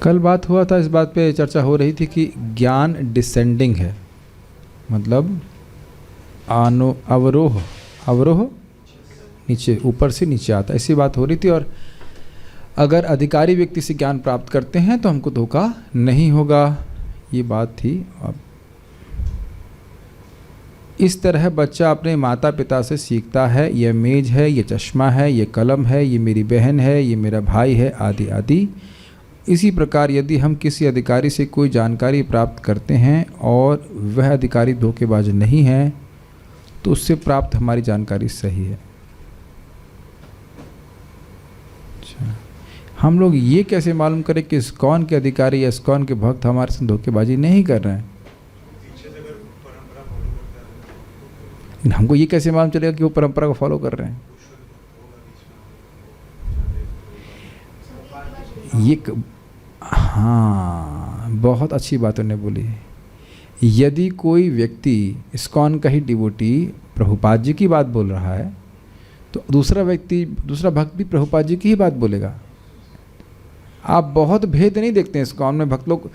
कल बात हुआ था, इस बात पे चर्चा हो रही थी कि ज्ञान डिसेंडिंग है, मतलब अवरोह अवरोह नीचे, ऊपर से नीचे आता, ऐसी बात हो रही थी। और अगर अधिकारी व्यक्ति से ज्ञान प्राप्त करते हैं तो हमको धोखा नहीं होगा, ये बात थी। अब इस तरह बच्चा अपने माता पिता से सीखता है, यह मेज है, ये चश्मा है, ये कलम है, ये मेरी बहन है, ये मेरा भाई है, आदि आदि। इसी प्रकार यदि हम किसी अधिकारी से कोई जानकारी प्राप्त करते हैं और वह अधिकारी धोखेबाज नहीं है तो उससे प्राप्त हमारी जानकारी सही है। अच्छा, हम लोग ये कैसे मालूम करें कि इस्कॉन के अधिकारी या इस्कॉन के भक्त हमारे साथ धोखेबाजी नहीं कर रहे हैं? हमको ये कैसे मालूम चलेगा कि वो परंपरा को फॉलो कर रहे हैं? हाँ, बहुत अच्छी बात उन्होंने बोली। यदि कोई व्यक्ति इस्कॉन का ही डिवोटी प्रभुपाद जी की बात बोल रहा है तो दूसरा भक्त भी प्रभुपाद जी की ही बात बोलेगा। आप बहुत भेद नहीं देखते हैं इस्कॉन में, भक्त लोग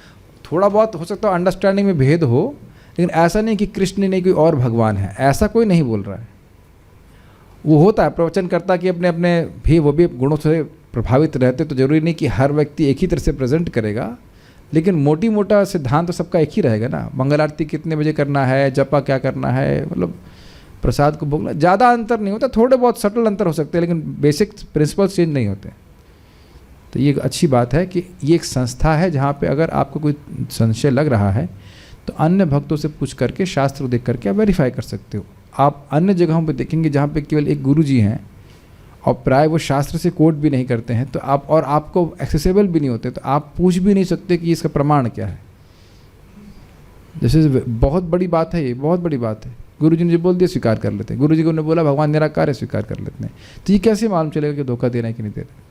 थोड़ा बहुत हो सकता है अंडरस्टैंडिंग में भेद हो, लेकिन ऐसा नहीं कि कृष्ण नहीं कोई और भगवान है, ऐसा कोई नहीं बोल रहा है। वो होता है प्रवचन करता कि अपने अपने भी वो भी गुणों से प्रभावित रहते, तो जरूरी नहीं कि हर व्यक्ति एक ही तरह से प्रेजेंट करेगा, लेकिन मोटी मोटा सिद्धांत तो सबका एक ही रहेगा ना। मंगल आरती कितने बजे करना है, जपा क्या करना है, मतलब प्रसाद को भोगना, ज़्यादा अंतर नहीं होता, थोड़े बहुत सटल अंतर हो सकते हैं, लेकिन बेसिक प्रिंसिपल्स चेंज नहीं होते। तो ये एक अच्छी बात है कि ये एक संस्था है जहाँ पे अगर आपको कोई संशय लग रहा है तो अन्य भक्तों से पूछ करके, शास्त्र देख करके आप वेरीफाई कर सकते हो। आप अन्य जगहों पे देखेंगे जहाँ पे केवल एक गुरु जी हैं और प्राय वो शास्त्र से कोट भी नहीं करते हैं, तो आप और आपको एक्सेसिबल भी नहीं होते, तो आप पूछ भी नहीं सकते कि इसका प्रमाण क्या है। जैसे बहुत बड़ी बात है, ये बहुत बड़ी बात है, गुरु जी ने जो बोल दिया स्वीकार कर लेते हैं, गुरु जी को ने बोला भगवान निराकार है, स्वीकार कर लेते हैं। तो ये कैसे मालूम चलेगा कि धोखा दे रहे हैं कि नहीं दे रहे?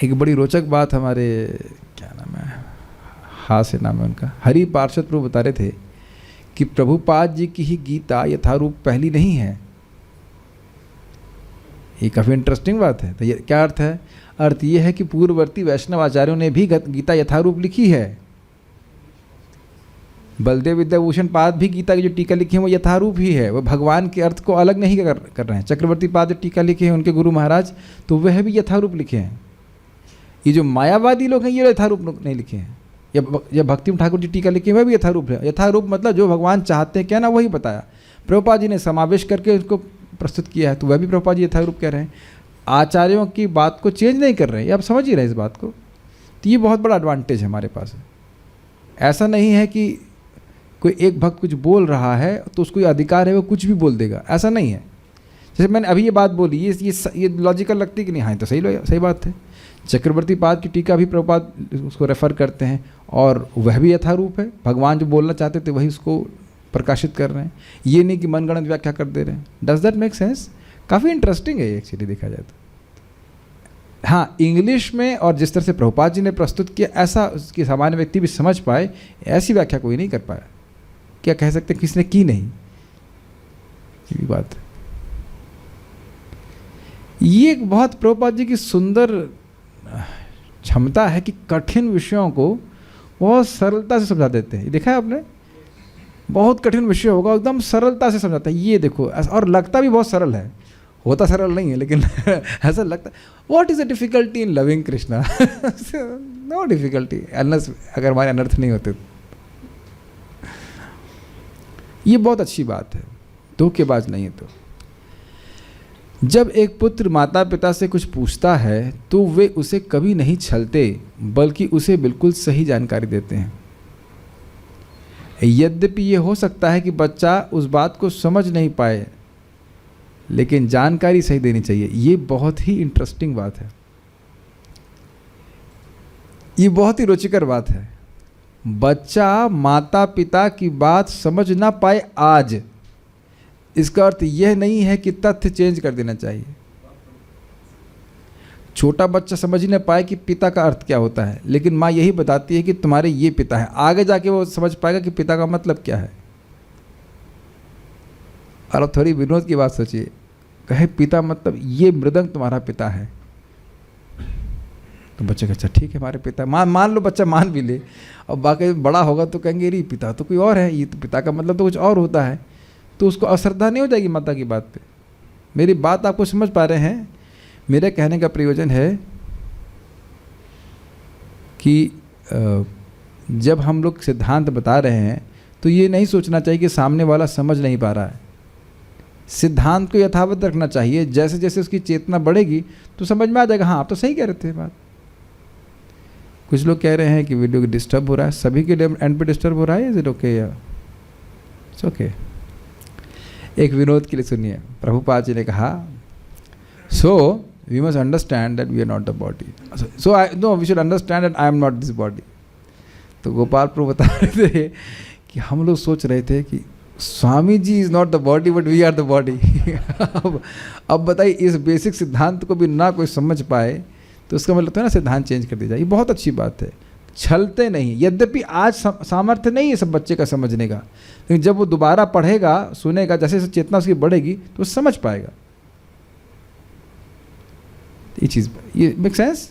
एक बड़ी रोचक बात हमारे क्या नाम है, हास्य नाम है उनका, हरि पार्षद प्रभु बता रहे थे कि प्रभुपाद जी की ही गीता यथारूप पहली नहीं है। ये काफ़ी इंटरेस्टिंग बात है। तो ये क्या अर्थ है? अर्थ ये है कि पूर्ववर्ती वैष्णव आचार्यों ने भी गीता यथारूप लिखी है। बलदेव विद्याभूषण पाद भी गीता की जो टीका लिखी है वो यथारूप ही है, वो भगवान के अर्थ को अलग नहीं कर रहे हैं। चक्रवर्ती पाद जो टीका लिखे हैं उनके गुरु महाराज, तो वह भी यथारूप लिखे हैं। ये जो मायावादी लोग हैं ये यथारूप नहीं लिखे हैं, या भक्ति ठाकुर जी टीका लिखे वह भी यथारूप है। यथारूप मतलब जो भगवान चाहते हैं क्या ना वही बताया। प्रभुपाद जी ने समावेश करके उसको प्रस्तुत किया है, तो वह भी प्रभुपाद जी यथारूप कह रहे हैं, आचार्यों की बात को चेंज नहीं कर रहे हैं। आप समझ ही रहे हैं इस बात को। तो ये बहुत बड़ा एडवांटेज है हमारे पास। ऐसा नहीं है कि कोई एक भक्त कुछ बोल रहा है तो उसको अधिकार है वो कुछ भी बोल देगा, ऐसा नहीं है। जैसे मैंने अभी ये बात बोली, ये लॉजिकल लगती कि नहीं, हाँ तो सही बात है। चक्रवर्ती पाद की टीका भी प्रभुपाद उसको रेफर करते हैं और वह भी यथारूप है। भगवान जो बोलना चाहते थे वही उसको प्रकाशित कर रहे हैं, ये नहीं कि मनगढ़ंत व्याख्या कर दे रहे हैं। Does that make sense? काफ़ी इंटरेस्टिंग है एक्चुअली देखा जाए तो। हाँ, इंग्लिश में और जिस तरह से प्रभुपाद जी ने प्रस्तुत किया ऐसा उसकी सामान्य व्यक्ति भी समझ पाए, ऐसी व्याख्या कोई नहीं कर पाया। क्या कह सकते हैं किसने की नहीं, ये भी बात है। ये एक बहुत प्रभुपाद जी की सुंदर क्षमता है कि कठिन विषयों को बहुत सरलता से समझा देते हैं। देखा है आपने, बहुत कठिन विषय होगा एकदम सरलता से समझाता है। ये देखो, और लगता भी बहुत सरल है, होता सरल नहीं है लेकिन ऐसा लगता है। What is the difficulty in loving Krishna? No difficulty, unless अगर हमारे अनर्थ नहीं होते। ये बहुत अच्छी बात है, धोखेबाज नहीं है। तो जब एक पुत्र माता पिता से कुछ पूछता है तो वे उसे कभी नहीं छलते, बल्कि उसे बिल्कुल सही जानकारी देते हैं। यद्यपि ये हो सकता है कि बच्चा उस बात को समझ नहीं पाए, लेकिन जानकारी सही देनी चाहिए। ये बहुत ही इंटरेस्टिंग बात है, ये बहुत ही रुचिकर बात है। बच्चा माता पिता की बात समझ ना पाए आज, इसका अर्थ यह नहीं है कि तथ्य चेंज कर देना चाहिए। छोटा बच्चा समझ ही ना पाए कि पिता का अर्थ क्या होता है, लेकिन माँ यही बताती है कि तुम्हारे ये पिता है। आगे जाके वो समझ पाएगा कि पिता का मतलब क्या है। और अब थोड़ी विनोद की बात सोचिए, कहे पिता मतलब ये मृदंग तुम्हारा पिता है, तो बच्चे का अच्छा ठीक है हमारे पिता, मान लो बच्चा मान भी ले, और बाकी बड़ा होगा तो कहेंगे रे पिता तो कोई और है, ये तो पिता का मतलब तो कुछ और होता है, तो उसको अश्रद्धा नहीं हो जाएगी माता की बात पे। मेरी बात आपको समझ पा रहे हैं? मेरे कहने का प्रयोजन है कि जब हम लोग सिद्धांत बता रहे हैं तो ये नहीं सोचना चाहिए कि सामने वाला समझ नहीं पा रहा है। सिद्धांत को यथावत रखना चाहिए, जैसे जैसे उसकी चेतना बढ़ेगी तो समझ में आ जाएगा, हाँ आप तो सही कह रहे थे बात। कुछ लोग कह रहे हैं कि वीडियो डिस्टर्ब हो रहा है, सभी के एंड पे डिस्टर्ब हो रहा है, इज इट ओके? या इट्स ओके। एक विनोद के लिए सुनिए, प्रभुपाद जी ने कहा, so we must understand that we are not the body, so I know we should understand that I am not this body. तो गोपाल प्रभु बता रहे थे कि हम लोग सोच रहे थे कि Swami ji is not the body but we are the body. अब बताइए, इस बेसिक सिद्धांत को भी ना कोई समझ पाए तो उसका मतलब तो है ना सिद्धांत चेंज कर दिया जाए। ये बहुत अच्छी बात है, छलते नहीं। यद्यपि आज सामर्थ्य नहीं है सब बच्चे का समझने का, लेकिन जब वो दोबारा पढ़ेगा सुनेगा, जैसे जैसे चेतना उसकी बढ़ेगी तो वो समझ पाएगा। ये चीज़, ये मेक सेंस?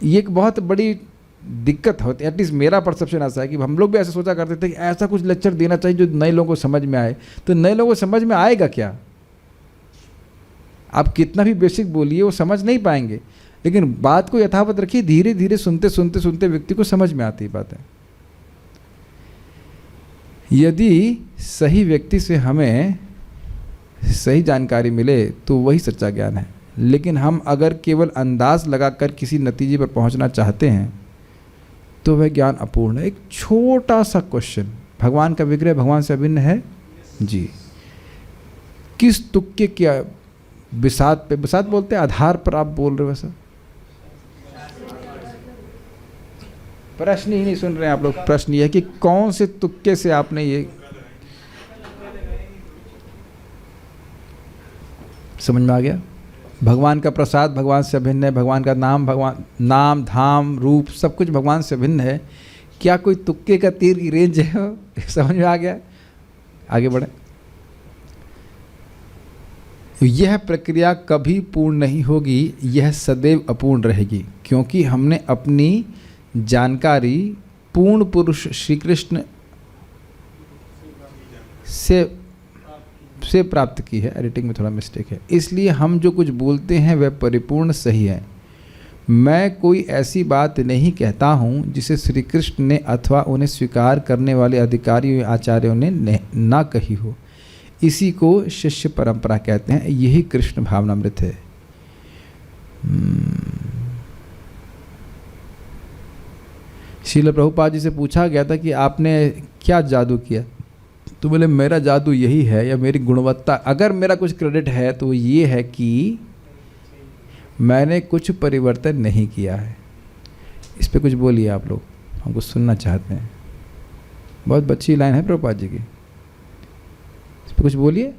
ये एक बहुत बड़ी दिक्कत होती है, एटलीस्ट मेरा परसेप्शन ऐसा है कि हम लोग भी ऐसा सोचा करते थे कि ऐसा कुछ लेक्चर देना चाहिए जो नए लोगों को समझ में आए। तो नए लोगों को समझ में आएगा क्या? आप कितना भी बेसिक बोलिए वो समझ नहीं पाएंगे, लेकिन बात को यथावत रखिए, धीरे धीरे सुनते सुनते सुनते व्यक्ति को समझ में आती बात है। यदि सही व्यक्ति से हमें सही जानकारी मिले तो वही सच्चा ज्ञान है, लेकिन हम अगर केवल अंदाज लगाकर किसी नतीजे पर पहुंचना चाहते हैं तो वह ज्ञान अपूर्ण है। एक छोटा सा क्वेश्चन, भगवान का विग्रह भगवान से अभिन्न है जी, किस तुक्के क्या बिसात पे, बिसात बोलते हैं, आधार पर आप बोल रहे हो? वैसा प्रश्न ही नहीं सुन रहे हैं आप लोग। प्रश्न ये है कि कौन से तुक्के से आपने ये समझ में आ गया? भगवान का प्रसाद भगवान से अभिन्न है, भगवान का नाम, भगवान नाम धाम रूप सब कुछ भगवान से अभिन्न है। क्या कोई तुक्के का तीर की रेंज है? समझ में आ गया? आगे बढ़े। यह प्रक्रिया कभी पूर्ण नहीं होगी, यह सदैव अपूर्ण रहेगी, क्योंकि हमने अपनी जानकारी पूर्ण पुरुष श्री कृष्ण से प्राप्त की है। एडिटिंग में थोड़ा मिस्टेक है, इसलिए हम जो कुछ बोलते हैं वह परिपूर्ण सही है। मैं कोई ऐसी बात नहीं कहता हूँ जिसे श्री कृष्ण ने अथवा उन्हें स्वीकार करने वाले अधिकारियों या आचार्यों ने ना कही हो। इसी को शिष्य परंपरा कहते हैं, यही कृष्ण भावनामृत है। श्रील प्रभुपाद जी से पूछा गया था कि आपने क्या जादू किया, तो बोले मेरा जादू यही है, या मेरी गुणवत्ता, अगर मेरा कुछ क्रेडिट है तो ये है कि मैंने कुछ परिवर्तन नहीं किया है। इस पे कुछ बोलिए आप लोग, हम कुछ सुनना चाहते हैं। बहुत अच्छी लाइन है प्रभुपाद जी की, इस पे कुछ बोलिए।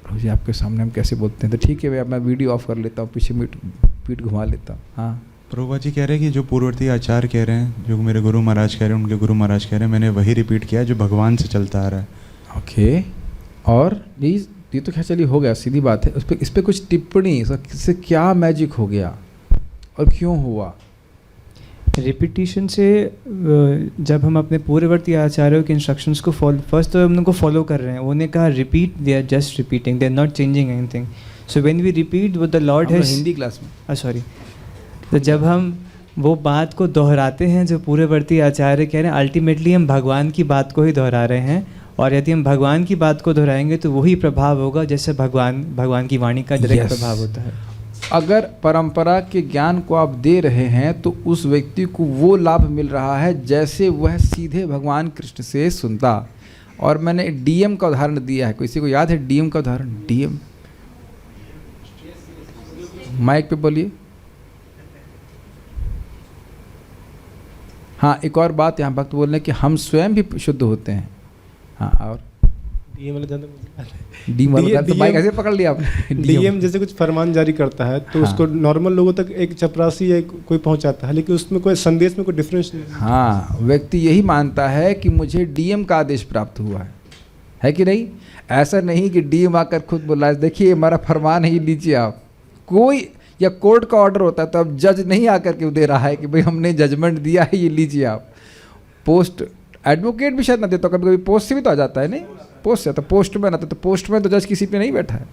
प्रभु जी आपके सामने हम कैसे बोलते हैं? तो ठीक है भाई, मैं वीडियो ऑफ कर लेता हूँ, पीछे पीठ घुमा लेता हूँ। हाँ, प्रभुपाद जी कह रहे हैं कि जो पूर्ववर्ती आचार्य कह रहे हैं, जो मेरे गुरु महाराज कह रहे हैं, उनके गुरु महाराज कह रहे हैं, मैंने वही रिपीट किया जो भगवान से चलता आ रहा है। ओके, और ये तो खैर चलिए हो गया, सीधी बात है। इस पर कुछ टिप्पणी, इससे क्या मैजिक हो गया और क्यों हुआ? रिपीटिशन से जब हम अपने पूर्ववर्ती आचार्यों के इंस्ट्रक्शंस को फर्स्ट तो हम उनको फॉलो कर रहे हैं। उन्होंने कहा repeat, they are just repeating, they are not changing anything. So when we repeat what the lord has, Hindi class में सॉरी, तो जब हम वो बात को दोहराते हैं जो पूर्ववर्ती आचार्य कह रहे हैं, अल्टीमेटली हम भगवान की बात को ही दोहरा रहे हैं। और यदि हम भगवान की बात को दोहराएंगे तो वही प्रभाव होगा जैसे भगवान की वाणी का डायरेक्ट प्रभाव होता है। अगर परंपरा के ज्ञान को आप दे रहे हैं तो उस व्यक्ति को वो लाभ मिल रहा है जैसे वह सीधे भगवान कृष्ण से सुनता। और मैंने डीएम का उदाहरण दिया है, किसी को याद है डीएम का उदाहरण? डीएम, माइक पे बोलिए। हाँ, एक और बात यहाँ भक्त बोल रहे हैं कि हम स्वयं भी शुद्ध होते हैं। हाँ, और डीएम तो बाइक ऐसे पकड़ लिया आपने। डीएम जैसे कुछ फरमान जारी करता है तो उसको नॉर्मल लोगों तक एक चपरासी या कोई पहुंचाता है, लेकिन उसमें कोई संदेश में कोई डिफरेंस नहीं। हाँ, व्यक्ति यही मानता है कि मुझे डीएम का आदेश प्राप्त हुआ है कि नहीं? ऐसा नहीं कि डीएम आकर खुद बोला है देखिए हमारा फरमान है, लीजिए आप। कोई या कोर्ट का ऑर्डर होता है तो अब जज नहीं आकर के दे रहा है कि भाई हमने जजमेंट दिया है, ये लीजिए आप। पोस्ट एडवोकेट भी शायद ना देता, कभी कभी पोस्ट से भी तो आ जाता है, नहीं पोस्ट से, तो पोस्टमैन आता, तो पोस्टमैन तो जज किसी पे नहीं बैठा है,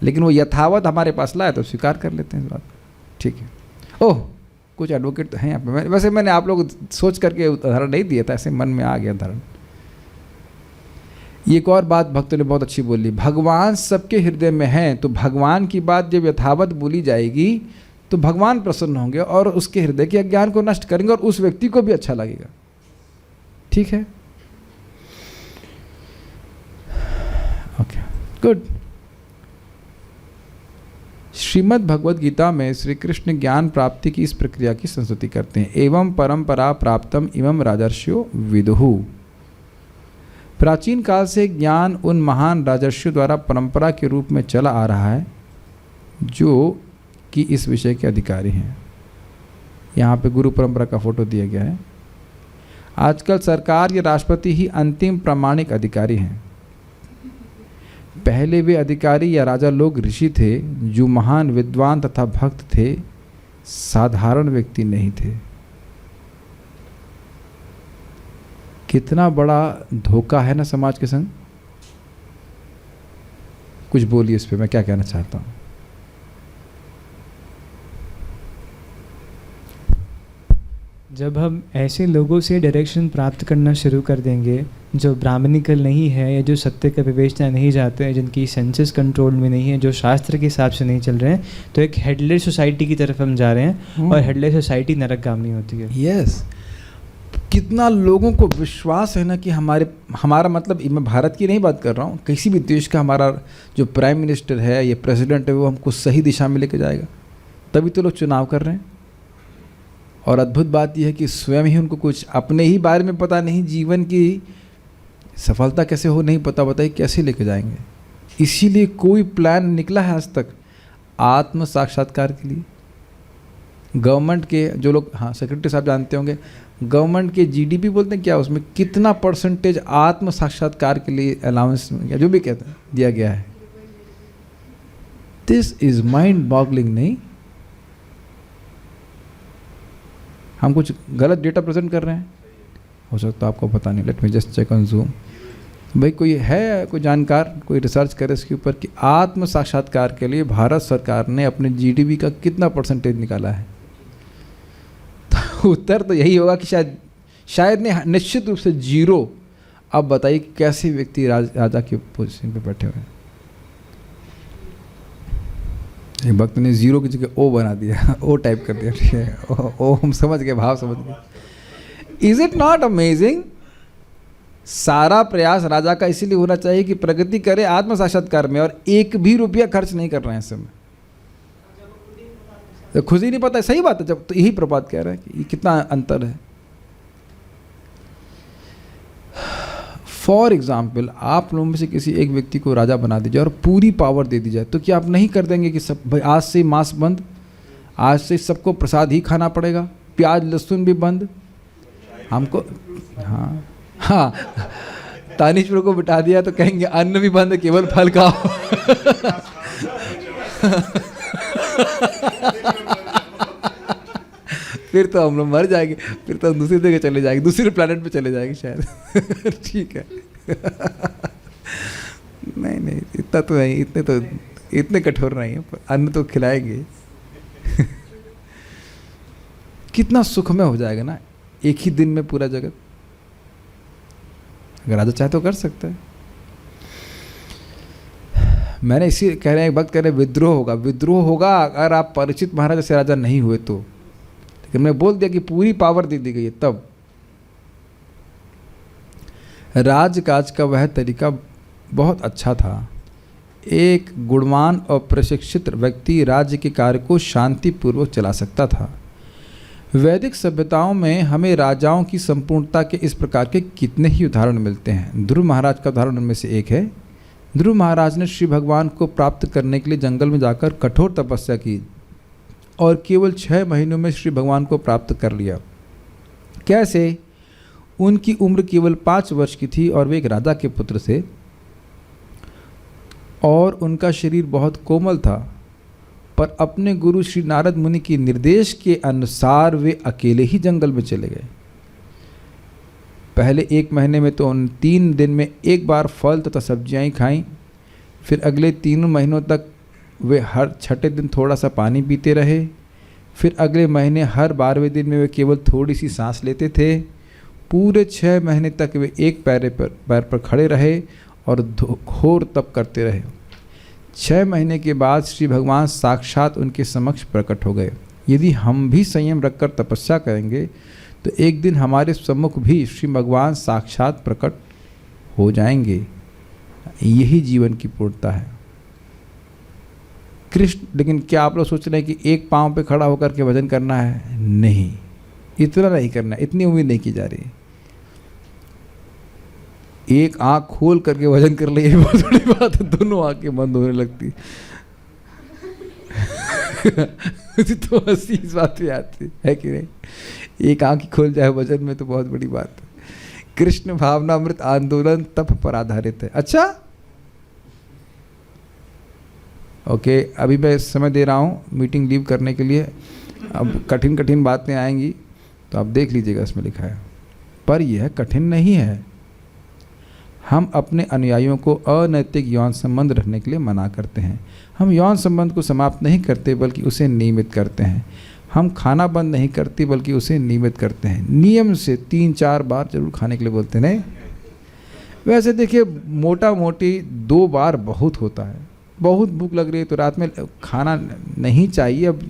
लेकिन वो यथावत हमारे पास लाए तो स्वीकार कर लेते हैं इस बात। ठीक है, ओह कुछ एडवोकेट तो हैं यहाँ पे, वैसे मैंने आप लोग सोच करके उदाहरण नहीं दिया था, ऐसे मन में आ गया उदाहरण। एक और बात भक्तों ने बहुत अच्छी बोली, भगवान सबके हृदय में हैं, तो भगवान की बात जब यथावत बोली जाएगी तो भगवान प्रसन्न होंगे और उसके हृदय के अज्ञान को नष्ट करेंगे और उस व्यक्ति को भी अच्छा लगेगा। ठीक है, ओके, गुड। श्रीमद् भगवद गीता में श्री कृष्ण ज्ञान प्राप्ति की इस प्रक्रिया की संस्तुति करते हैं। एवं परंपरा प्राप्तम इमं राजर्षियो विदुहु। प्राचीन काल से ज्ञान उन महान राजर्षियों द्वारा परंपरा के रूप में चला आ रहा है जो कि इस विषय के अधिकारी हैं। यहाँ पे गुरु परंपरा का फोटो दिया गया है। आजकल सरकार या राष्ट्रपति ही अंतिम प्रामाणिक अधिकारी हैं। पहले वे अधिकारी या राजा लोग ऋषि थे जो महान विद्वान तथा भक्त थे, साधारण व्यक्ति नहीं थे। कितना बड़ा धोखा है ना समाज के संग। कुछ बोलिए इस पे, मैं क्या कहना चाहता हूँ। जब हम ऐसे लोगों से डायरेक्शन प्राप्त करना शुरू कर देंगे जो ब्राह्मणिकल नहीं है या जो सत्य का विवेचना नहीं जाते हैं, जिनकी सेंसेस कंट्रोल में नहीं है, जो शास्त्र के हिसाब से नहीं चल रहे हैं, तो एक हेडलेस सोसाइटी की तरफ हम जा रहे हैं और हेडलेस सोसाइटी नरकगामी होती है। यस, कितना लोगों को विश्वास है ना कि हमारा मतलब, मैं भारत की नहीं बात कर रहा हूँ, किसी भी देश का हमारा जो प्राइम मिनिस्टर है या प्रेसिडेंट है वो हमको सही दिशा में लेके जाएगा, तभी तो लोग चुनाव कर रहे हैं। और अद्भुत बात यह है कि स्वयं ही उनको कुछ अपने ही बारे में पता नहीं, जीवन की सफलता कैसे हो नहीं पता, बताइए कैसे लेके जाएंगे। इसीलिए कोई प्लान निकला है आज तक आत्म साक्षात्कार के लिए। गवर्नमेंट के जो लोग, हाँ सेक्रेटरी साहब जानते होंगे, गवर्नमेंट के जीडीपी बोलते हैं क्या, उसमें कितना परसेंटेज आत्म साक्षात्कार के लिए अलाउंस या जो भी कहते हैं दिया गया है। This is mind boggling. नहीं, हम कुछ गलत डेटा प्रेजेंट कर रहे हैं, हो सकता है आपको पता नहीं। Let me just check on Zoom. भाई कोई है, कोई जानकार, कोई रिसर्च करे इसके ऊपर कि आत्म साक्षात्कार के लिए भारत सरकार ने अपने जीडीपी का कितना परसेंटेज निकाला है। तो उत्तर तो यही होगा कि शायद नहीं, निश्चित रूप से जीरो। अब बताइए कैसे व्यक्ति राजा की पोजीशन पे बैठे हुए हैं। एक भक्त ने जीरो की जगह ओ बना दिया, ओ टाइप कर दिया। ठीक है, ओ हम समझ गए, भाव समझ गए। Is it not amazing? सारा प्रयास राजा का इसीलिए होना चाहिए कि प्रगति करे आत्म साक्षात्कार में, और एक भी रुपया खर्च नहीं कर रहे हैं इस समय। तो खुद ही नहीं पता, सही बात है। जब तो यही प्रभात कह रहा है कि कितना अंतर है। फॉर एग्जाम्पल, आप लोगों में से किसी एक व्यक्ति को राजा बना दीजिए और पूरी पावर दे दी जाए, तो क्या आप नहीं कर देंगे कि सब भाई आज से मांस बंद, आज से सबको प्रसाद ही खाना पड़ेगा, प्याज लहसुन भी बंद हमको। हाँ हाँ, तानीश्वर को बिठा दिया तो कहेंगे अन्न भी बंद, केवल फल खाओ। फिर तो हम लोग मर जाएंगे, फिर तो हम दूसरी जगह चले जाएंगे, दूसरे प्लेनेट पे चले जाएंगे शायद। ठीक है। नहीं, इतना तो नहीं, इतने कठोर नहीं है, अन्न तो खिलाएंगे। कितना सुखमय हो जाएगा ना एक ही दिन में पूरा जगत। अगर राजा चाहे तो कर सकता है। मैंने इसी कह रहे हैं, भक्त कह रहे विद्रोह होगा अगर आप परीक्षित महाराज से राजा नहीं हुए तो। लेकिन मैं बोल दिया कि पूरी पावर दे दी गई है तब। राजकाज का वह तरीका बहुत अच्छा था। एक गुणवान और प्रशिक्षित व्यक्ति राज्य के कार्य को शांतिपूर्वक चला सकता था। वैदिक सभ्यताओं में हमें राजाओं की संपूर्णता के इस प्रकार के कितने ही उदाहरण मिलते हैं। ध्रुव महाराज का उदाहरण उनमें से एक है। ध्रुव महाराज ने श्री भगवान को प्राप्त करने के लिए जंगल में जाकर कठोर तपस्या की और केवल 6 महीनों में श्री भगवान को प्राप्त कर लिया। कैसे? उनकी उम्र केवल 5 वर्ष की थी और वे एक राजा के पुत्र थे और उनका शरीर बहुत कोमल था, पर अपने गुरु श्री नारद मुनि के निर्देश के अनुसार वे अकेले ही जंगल में चले गए। पहले 1 महीने में तो उन 3 दिन में एक बार फल तथा सब्जियां ही खाईं। फिर अगले 3 महीनों तक वे हर छठे दिन थोड़ा सा पानी पीते रहे। फिर अगले महीने हर 12वें दिन में वे केवल थोड़ी सी सांस लेते थे। पूरे 6 महीने तक वे एक पैर पर खड़े रहे और घोर तप करते रहे। 6 महीने के बाद श्री भगवान साक्षात उनके समक्ष प्रकट हो गए। यदि हम भी संयम रखकर तपस्या करेंगे तो एक दिन हमारे सम्मुख भी श्री भगवान साक्षात प्रकट हो जाएंगे। यही जीवन की पूर्णता है कृष्ण। लेकिन क्या आप लोग सोच रहे हैं कि एक पांव पे खड़ा होकर के भजन करना है? नहीं, इतना नहीं करना, इतनी उम्मीद नहीं की जा रही। एक आंख खोल करके भजन कर ले, ये बहुत बड़ी बात है। दोनों आंखें बंद होने लगती तो हंसी इस बात पे आती है कि नहीं? एक आंख खोल जाए भजन में तो बहुत बड़ी बात है। कृष्ण भावनामृत आंदोलन तप पर आधारित है। अच्छा, ओके, अभी मैं समय दे रहा हूँ मीटिंग लीव करने के लिए। अब कठिन कठिन बातें आएंगी तो आप देख लीजिएगा, इसमें लिखा है। पर यह कठिन नहीं है। हम अपने अनुयायियों को अनैतिक यौन संबंध रखने के लिए मना करते हैं। हम यौन संबंध को समाप्त नहीं करते बल्कि उसे नियमित करते हैं। हम खाना बंद नहीं करते बल्कि उसे नियमित करते हैं। नियम से 3-4 बार जरूर खाने के लिए बोलते हैं। नहीं, वैसे देखिए मोटा मोटी 2 बार बहुत होता है। बहुत भूख लग रही है तो रात में खाना नहीं चाहिए। अब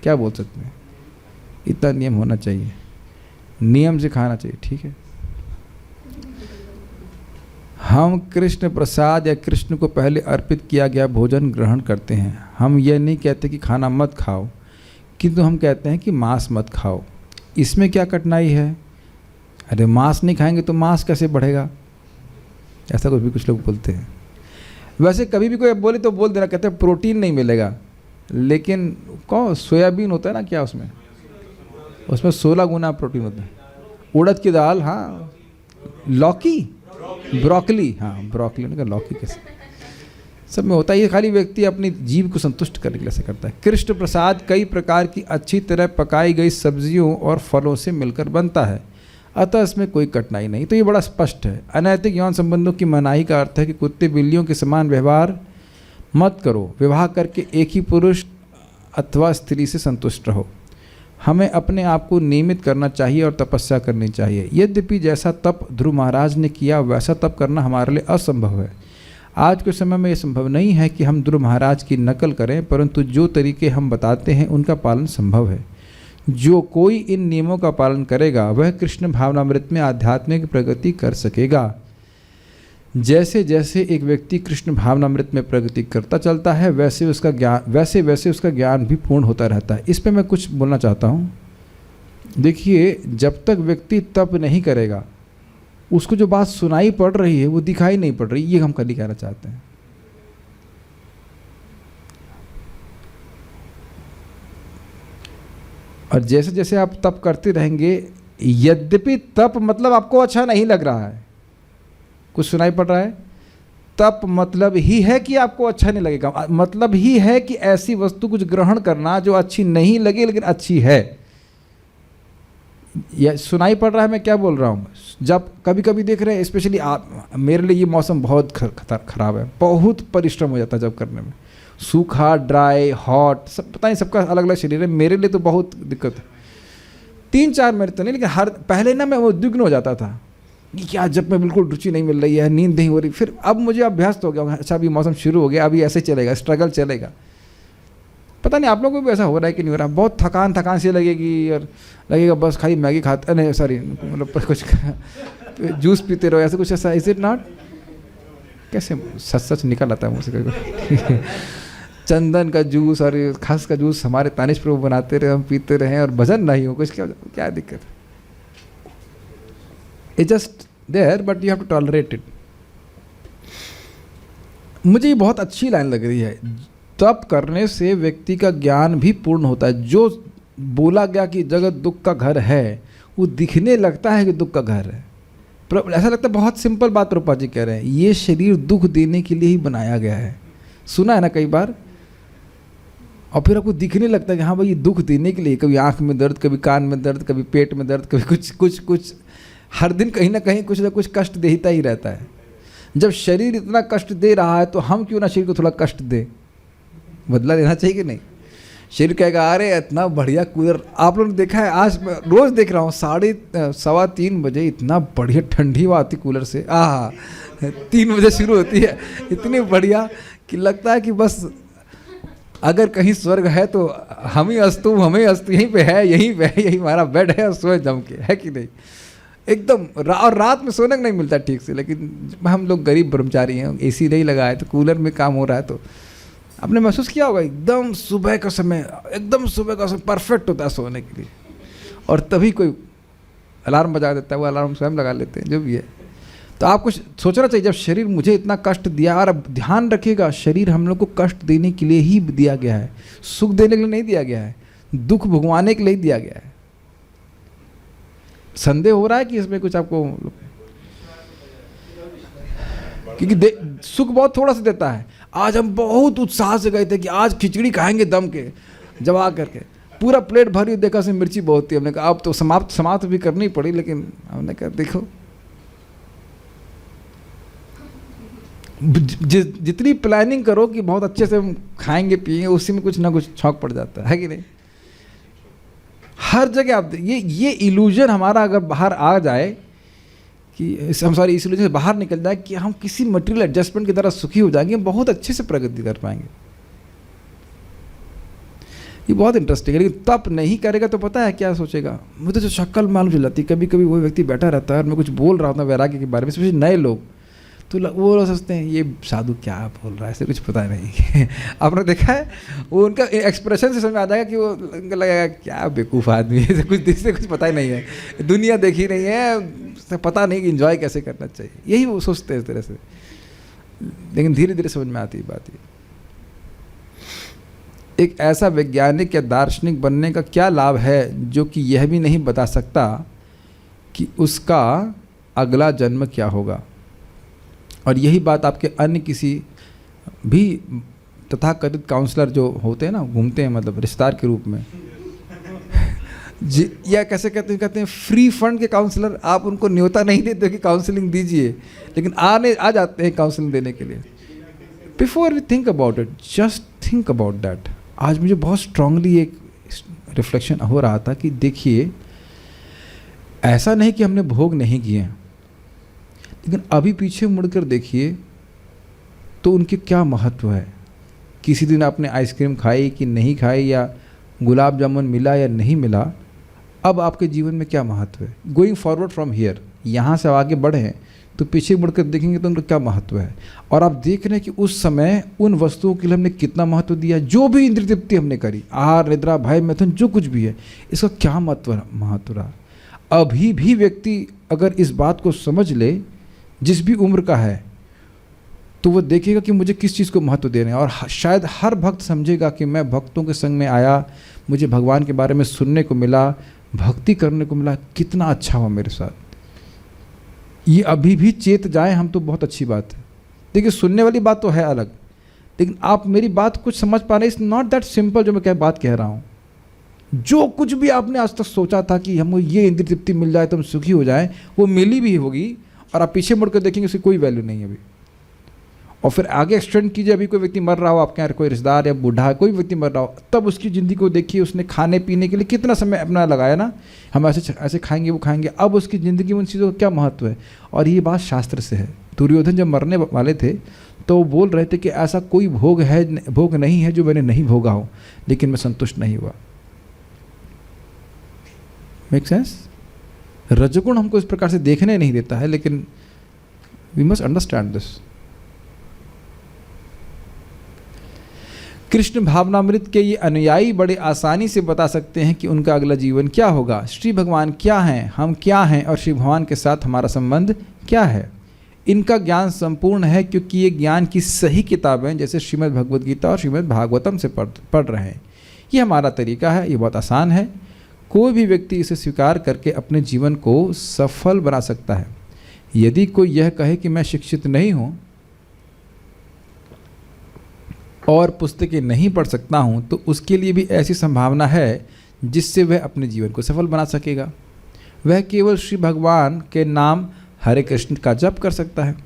क्या बोल सकते हैं, इतना नियम होना चाहिए, नियम से खाना चाहिए, ठीक है। हम कृष्ण प्रसाद या कृष्ण को पहले अर्पित किया गया भोजन ग्रहण करते हैं। हम यह नहीं कहते कि खाना मत खाओ, किंतु हम कहते हैं कि मांस मत खाओ। इसमें क्या कठिनाई है? अरे मांस नहीं खाएंगे तो मांस कैसे बढ़ेगा, ऐसा कुछ लोग बोलते हैं। वैसे कभी भी कोई बोले तो बोल देना, कहते हैं प्रोटीन नहीं मिलेगा। लेकिन कौन सोयाबीन होता है ना, क्या उसमें 16 गुना प्रोटीन होता है। उड़द की दाल, हाँ, लौकी, ब्रोकली, हाँ ब्रोकली उनका लौकी कैसे सब में होता है। ये खाली व्यक्ति अपनी जीव को संतुष्ट करने के लिए ऐसा करता है। कृष्ण प्रसाद कई प्रकार की अच्छी तरह पकाई गई सब्जियों और फलों से मिलकर बनता है, अतः इसमें कोई कठिनाई नहीं। तो ये बड़ा स्पष्ट है। अनैतिक यौन संबंधों की मनाही का अर्थ है कि कुत्ते बिल्लियों के समान व्यवहार मत करो। विवाह करके एक ही पुरुष अथवा स्त्री से संतुष्ट रहो। हमें अपने आप को नियमित करना चाहिए और तपस्या करनी चाहिए। यद्यपि जैसा तप ध्रुव महाराज ने किया वैसा तप करना हमारे लिए असंभव है। आज के समय में यह संभव नहीं है कि हम ध्रुव महाराज की नकल करें, परंतु जो तरीके हम बताते हैं उनका पालन संभव है। जो कोई इन नियमों का पालन करेगा वह कृष्ण भावनामृत में आध्यात्मिक प्रगति कर सकेगा। जैसे जैसे एक व्यक्ति कृष्ण भावनामृत में प्रगति करता चलता है वैसे वैसे उसका ज्ञान भी पूर्ण होता रहता है। इस पे मैं कुछ बोलना चाहता हूँ। देखिए, जब तक व्यक्ति तप नहीं करेगा उसको जो बात सुनाई पड़ रही है वो दिखाई नहीं पड़ रही, ये हम कल ही कहना चाहते हैं। और जैसे जैसे आप तप करते रहेंगे, यद्यपि तप मतलब आपको अच्छा नहीं लग रहा है, कुछ सुनाई पड़ रहा है, तप मतलब ही है कि आपको अच्छा नहीं लगेगा, मतलब ही है कि ऐसी वस्तु कुछ ग्रहण करना जो अच्छी नहीं लगे लेकिन अच्छी है। यह सुनाई पड़ रहा है मैं क्या बोल रहा हूँ? जब कभी कभी देख रहे हैं, स्पेशली मेरे लिए ये मौसम बहुत खराब है, बहुत परिश्रम हो जाता है जब करने में, सूखा, ड्राई, हॉट, सब पता नहीं, सबका अलग अलग शरीर है। मेरे लिए तो बहुत दिक्कत है। 3-4 मिनट तो नहीं, लेकिन हर पहले ना मैं उद्विग्न हो जाता था कि क्या, जब मैं बिल्कुल रुचि नहीं मिल रही है, नींद नहीं हो रही। फिर अब मुझे अभ्यास तो हो गया, अच्छा अभी मौसम शुरू हो गया, अभी ऐसे चलेगा, स्ट्रगल चलेगा। पता नहीं आप लोगों को भी ऐसा हो रहा है कि नहीं हो रहा? बहुत थकान सी लगेगी और लगेगा बस खाली मैगी खाते, नहीं सॉरी, मतलब कुछ जूस पीते रहो, ऐसा कुछ, ऐसा इज इट नॉट? कैसे सच निकल आता है मुझसे कभी चंदन का जूस और खस का जूस हमारे तानिश प्रभु बनाते रहे, हम पीते रहे और भजन नहीं हो, कुछ क्या दिक्कत है? It's just there but you have to tolerate it. मुझे ये बहुत अच्छी लाइन लग रही है। तप करने से व्यक्ति का ज्ञान भी पूर्ण होता है। जो बोला गया कि जगत दुख का घर है, वो दिखने लगता है कि दुख का घर है। ऐसा लगता है, बहुत सिंपल बात रूपा जी कह रहे हैं, ये शरीर दुख देने के लिए ही बनाया गया है। सुना है ना कई बार? और फिर आपको दिखने लगता है कि हाँ भाई ये दुख देने के लिए, कभी आँख में दर्द, कभी कान में दर्द, कभी पेट में दर्द, कभी कुछ हर दिन कहीं ना कहीं कुछ ना कुछ कष्ट देता ही रहता है। जब शरीर इतना कष्ट दे रहा है तो हम क्यों ना शरीर को थोड़ा कष्ट दे, बदला लेना चाहिए कि नहीं। शरीर कहेगा अरे इतना बढ़िया कूलर, आप लोगों ने देखा है, आज मैं रोज़ देख रहा हूँ 3:15 बजे इतना बढ़िया ठंडी हवा आती कूलर से, 3 बजे शुरू होती है, इतनी बढ़िया कि लगता है कि बस अगर कहीं स्वर्ग है तो हम ही अस्तु यहीं पे है, यही हमारा बेड है और सोए जम के, है कि नहीं। एकदम और रात में सोने को नहीं मिलता ठीक से, लेकिन हम लोग गरीब ब्रह्मचारी हैं, एसी नहीं लगाए तो कूलर में काम हो रहा है, तो आपने महसूस किया होगा एकदम सुबह का समय परफेक्ट होता है सोने के लिए, और तभी कोई अलार्म बजा देता है, वो अलार्म स्वयं लगा लेते हैं, जो भी है। तो आपको सोचना चाहिए, जब शरीर मुझे इतना कष्ट दिया, और अब ध्यान रखिएगा शरीर हम लोग को कष्ट देने के लिए ही दिया गया है, सुख देने के लिए नहीं दिया गया है, दुख भुगवाने के लिए दिया गया है। संदेह हो रहा है कि इसमें कुछ आपको, क्योंकि सुख बहुत थोड़ा सा देता है। आज हम बहुत उत्साह से गए थे कि आज खिचड़ी खाएंगे दम के, जब आ करके पूरा प्लेट भरी, देखा से मिर्ची बहुत थी, हमने कहा अब तो समाप्त भी करनी पड़ी, लेकिन हमने कहा देखो जितनी प्लानिंग करो कि बहुत अच्छे से हम खाएंगे पिएंगे, उसी में कुछ ना कुछ छौंक पड़ जाता है कि नहीं। हर जगह आप ये इल्यूजन हमारा अगर बाहर आ जाए कि इस इल्यूजन से बाहर निकल जाए कि हम किसी मटेरियल एडजस्टमेंट की तरह सुखी हो जाएंगे, बहुत अच्छे से प्रगति कर पाएंगे। ये बहुत इंटरेस्टिंग है, लेकिन तप नहीं करेगा तो पता है क्या सोचेगा, मुझे जो शक्ल मालूम चल जाती है। कभी कभी वो व्यक्ति बैठा रहता है और मैं कुछ बोल रहा होता हूँ वैराग्य के बारे में, स्पेशली नए लोग, तो वो लोग सोचते हैं ये साधु क्या बोल रहा है, ऐसे कुछ पता नहीं। आपने देखा है, वो उनका एक्सप्रेशन से समझ में आ जाएगा कि वो उनका लगेगा क्या बेवकूफ़ आदमी है, कुछ पता ही नहीं है, दुनिया देखी नहीं है, पता नहीं कि एंजॉय कैसे करना चाहिए, यही वो सोचते हैं इस तरह से। लेकिन धीरे धीरे समझ में आती है बात ये। एक ऐसा वैज्ञानिक या दार्शनिक बनने का क्या लाभ है जो कि यह भी नहीं बता सकता कि उसका अगला जन्म क्या होगा। और यही बात आपके अन्य किसी भी तथाकथित काउंसलर जो होते हैं ना, घूमते हैं मतलब रिश्तेदार के रूप में या कैसे कहते हैं फ्री फंड के काउंसलर, आप उनको न्योता नहीं देते कि काउंसलिंग दीजिए, लेकिन आ जाते हैं काउंसलिंग देने के लिए। Before we think about it, just think about that. आज मुझे बहुत स्ट्रांगली एक रिफ्लेक्शन हो रहा था कि देखिए, ऐसा नहीं कि हमने भोग नहीं किए, लेकिन अभी पीछे मुड़कर देखिए तो उनके क्या महत्व है। किसी दिन आपने आइसक्रीम खाई कि नहीं खाई, या गुलाब जामुन मिला या नहीं मिला, अब आपके जीवन में क्या महत्व है। गोइंग फॉरवर्ड फ्रॉम हियर, यहाँ से आगे बढ़े हैं तो पीछे मुड़कर देखेंगे तो उनका क्या महत्व है। और आप देख रहे हैं कि उस समय उन वस्तुओं के लिए हमने कितना महत्व दिया, जो भी इंद्रिय तृप्ति हमने करी, आहार निद्रा भय मैथुन जो कुछ भी है, इसका क्या महत्व रहा। अभी भी व्यक्ति अगर इस बात को समझ ले, जिस भी उम्र का है, तो वो देखेगा कि मुझे किस चीज़ को महत्व देना है। और शायद हर भक्त समझेगा कि मैं भक्तों के संग में आया, मुझे भगवान के बारे में सुनने को मिला, भक्ति करने को मिला, कितना अच्छा हुआ मेरे साथ। ये अभी भी चेत जाए हम तो बहुत अच्छी बात है। देखिए, सुनने वाली बात तो है अलग, लेकिन आप मेरी बात कुछ समझ पा रहे, इट्स नॉट दैट सिंपल जो मैं बात कह रहा हूँ। जो कुछ भी आपने आज तक सोचा था कि हमको ये इंद्रिय तृप्ति मिल जाए तो हम सुखी हो जाए, वो मिली भी होगी, और आप पीछे मुड़कर देखेंगे उसकी कोई वैल्यू नहीं है अभी। और फिर आगे एक्सटेंड कीजिए, अभी कोई व्यक्ति मर रहा हो आपके यहाँ, कोई रिश्तेदार या बूढ़ा कोई व्यक्ति मर रहा हो, तब उसकी ज़िंदगी को देखिए, उसने खाने पीने के लिए कितना समय अपना लगाया ना, हम ऐसे खाएंगे वो खाएंगे, अब उसकी ज़िंदगी में उन चीज़ों का क्या महत्व है। और ये बात शास्त्र से है। दुर्योधन जब मरने वाले थे तो वो बोल रहे थे कि ऐसा कोई भोग नहीं है जो मैंने नहीं भोगा हो, लेकिन मैं संतुष्ट नहीं हुआ। Make sense. रजोगुण हमको इस प्रकार से देखने नहीं देता है, लेकिन we must understand this. Krishna Bhavanamrit के ये अनुयायी बड़े आसानी से बता सकते हैं कि उनका अगला जीवन क्या होगा, श्री भगवान क्या हैं, हम क्या हैं और श्री भगवान के साथ हमारा संबंध क्या है। इनका ज्ञान संपूर्ण है क्योंकि ये ज्ञान की सही किताबें जैसे श्रीमद् भगवद गीता और श्रीमद् भागवतम से पढ़ रहे हैं। ये हमारा तरीका है, ये बहुत आसान है। कोई भी व्यक्ति इसे स्वीकार करके अपने जीवन को सफल बना सकता है। यदि कोई यह कहे कि मैं शिक्षित नहीं हूँ, और पुस्तकें नहीं पढ़ सकता हूँ तो उसके लिए भी ऐसी संभावना है जिससे वह अपने जीवन को सफल बना सकेगा। वह केवल श्री भगवान के नाम हरे कृष्ण का जप कर सकता है।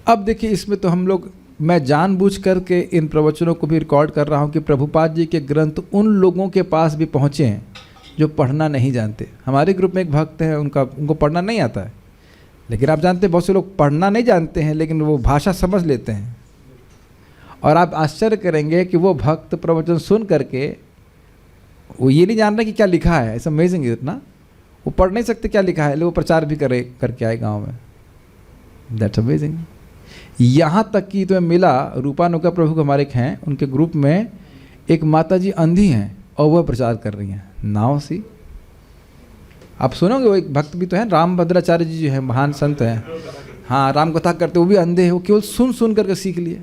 अब देखिए, इसमें तो हम लोग, मैं जानबूझ करके इन प्रवचनों को भी रिकॉर्ड कर रहा हूँ कि प्रभुपाद जी के ग्रंथ उन लोगों के पास भी पहुँचे हैं जो पढ़ना नहीं जानते। हमारे ग्रुप में एक भक्त है, उनको पढ़ना नहीं आता है, लेकिन आप जानते हैं बहुत से लोग पढ़ना नहीं जानते हैं लेकिन वो भाषा समझ लेते हैं। और आप आश्चर्य करेंगे कि वो भक्त प्रवचन सुन करके वो ये नहीं जान रहे कि क्या लिखा है। इट्स अमेजिंग इतना, वो पढ़ नहीं सकते क्या लिखा है, लेकिन वो प्रचार भी करके आए गाँव में। That's amazing. यहाँ तक कि तुम्हें मिला, रूपानुका प्रभु हमारे हैं, उनके ग्रुप में एक माता जी अंधी हैं और वह प्रचार कर रही हैं। नाउ सी, आप सुनोगे, वो एक भक्त भी तो हैं, रामभद्राचार्य जी जो हैं, महान संत हैं, हाँ, राम कथा करते, वो भी अंधे हैं, वो केवल सुन सुन करके सीख लिए।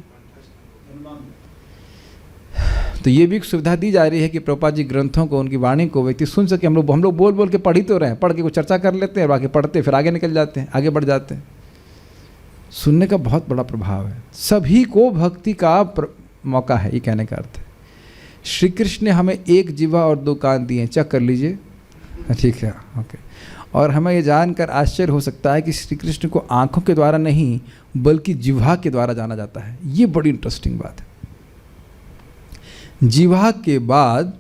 तो ये भी एक सुविधा दी जा रही है कि प्रभुपाद जी ग्रंथों को, उनकी वाणी को व्यक्ति सुन सके। हम लोग बोल बोल के पढ़ ही तो रहे हैं, पढ़ के कुछ चर्चा कर लेते हैं, बाकी पढ़ते फिर आगे निकल जाते हैं, आगे बढ़ जाते हैं। सुनने का बहुत बड़ा प्रभाव है। सभी को भक्ति का मौका है, ये कहने का अर्थ है। श्री कृष्ण ने हमें एक जिह्वा और 2 कान दिए, चेक कर लीजिए, ठीक है, ओके। और हमें ये जानकर आश्चर्य हो सकता है कि श्री कृष्ण को आँखों के द्वारा नहीं बल्कि जिह्वा के द्वारा जाना जाता है। ये बड़ी इंटरेस्टिंग बात है। जिह्वा के बाद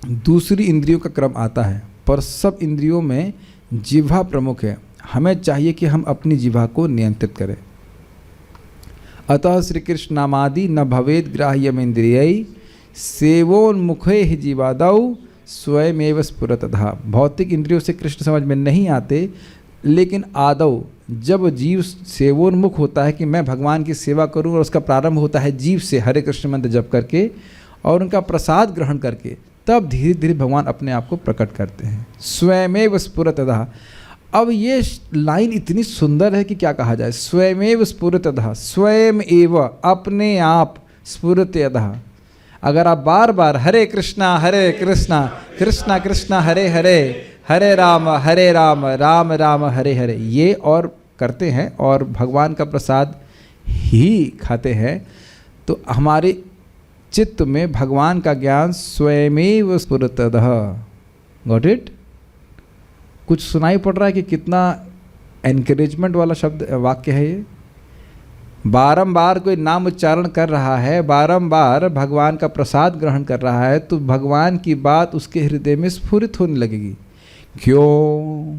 दूसरी इंद्रियों का क्रम आता है, पर सब इंद्रियों में जिह्वा प्रमुख है। हमें चाहिए कि हम अपनी जिह्वा को नियंत्रित करें। अतः श्री कृष्ण नामादि न भवेद ग्राह्यम इंद्रिय सेवोन्मुखे ही जीवादौ स्वयमेव स्फुरतः। भौतिक इंद्रियों से कृष्ण समझ में नहीं आते, लेकिन आदौ जब जीव सेवोन्मुख होता है कि मैं भगवान की सेवा करूं, और उसका प्रारंभ होता है जीव से हरे कृष्ण मंत्र जप करके और उनका प्रसाद ग्रहण करके, तब धीरे धीरे भगवान अपने आप को प्रकट करते हैं। स्वयमेव स्फुरतः। अब ये लाइन इतनी सुंदर है कि क्या कहा जाए। स्वयमेव स्फुरतः, स्वयं एव, अपने आप, स्फुरतः। अगर आप बार बार हरे कृष्णा कृष्णा कृष्णा हरे हरे, हरे राम राम राम हरे हरे, ये और करते हैं और भगवान का प्रसाद ही खाते हैं, तो हमारे चित्त में भगवान का ज्ञान स्वयमेव स्फुरतः। Got it? कुछ सुनाई पड़ रहा है कि कितना एनकरेजमेंट वाला शब्द वाक्य है ये। बारंबार कोई नाम उच्चारण कर रहा है, बारंबार भगवान का प्रसाद ग्रहण कर रहा है, तो भगवान की बात उसके हृदय में स्फुरित होने लगेगी। क्यों?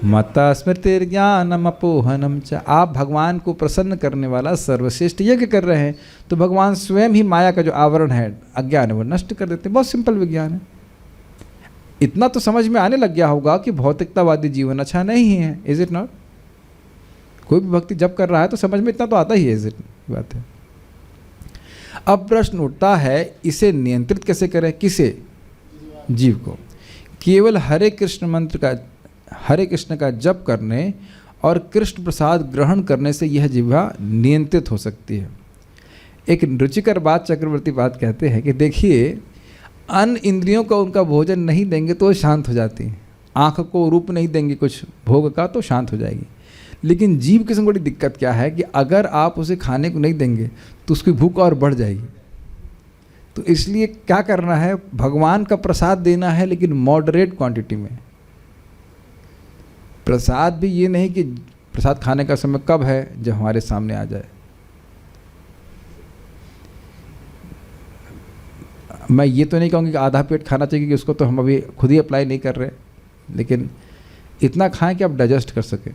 मता स्मृतिर्ज्ञानम अपोहनम च। आप भगवान को प्रसन्न करने वाला सर्वश्रेष्ठ यज्ञ कर रहे हैं, तो भगवान स्वयं ही माया का जो आवरण है, अज्ञान है, वो नष्ट कर देते हैं। बहुत सिंपल विज्ञान है। इतना तो समझ में आने लग गया होगा कि भौतिकतावादी जीवन अच्छा नहीं है। Is it not? कोई भी भक्ति जब कर रहा है तो समझ में इतना तो आता ही है। Is it? बात है। अब प्रश्न उठता है, इसे नियंत्रित कैसे करें? किसे? जीव को। केवल हरे कृष्ण का जप करने और कृष्ण प्रसाद ग्रहण करने से यह जिह्वा नियंत्रित हो सकती है। एक रुचिकर बात चक्रवर्ती बात कहते हैं कि देखिए, अन्य इंद्रियों को उनका भोजन नहीं देंगे तो शांत हो जाती हैं। आँख को रूप नहीं देंगे कुछ भोग का तो शांत हो जाएगी। लेकिन जीव की बड़ी दिक्कत क्या है कि अगर आप उसे खाने को नहीं देंगे तो उसकी भूख और बढ़ जाएगी। तो इसलिए क्या करना है? भगवान का प्रसाद देना है, लेकिन मॉडरेट क्वांटिटी में। प्रसाद भी ये नहीं कि प्रसाद खाने का समय कब है, जब हमारे सामने आ जाए। मैं ये तो नहीं कहूँगी कि आधा पेट खाना चाहिए, कि उसको तो हम अभी खुद ही अप्लाई नहीं कर रहे, लेकिन इतना खाएं कि आप डाइजेस्ट कर सकें।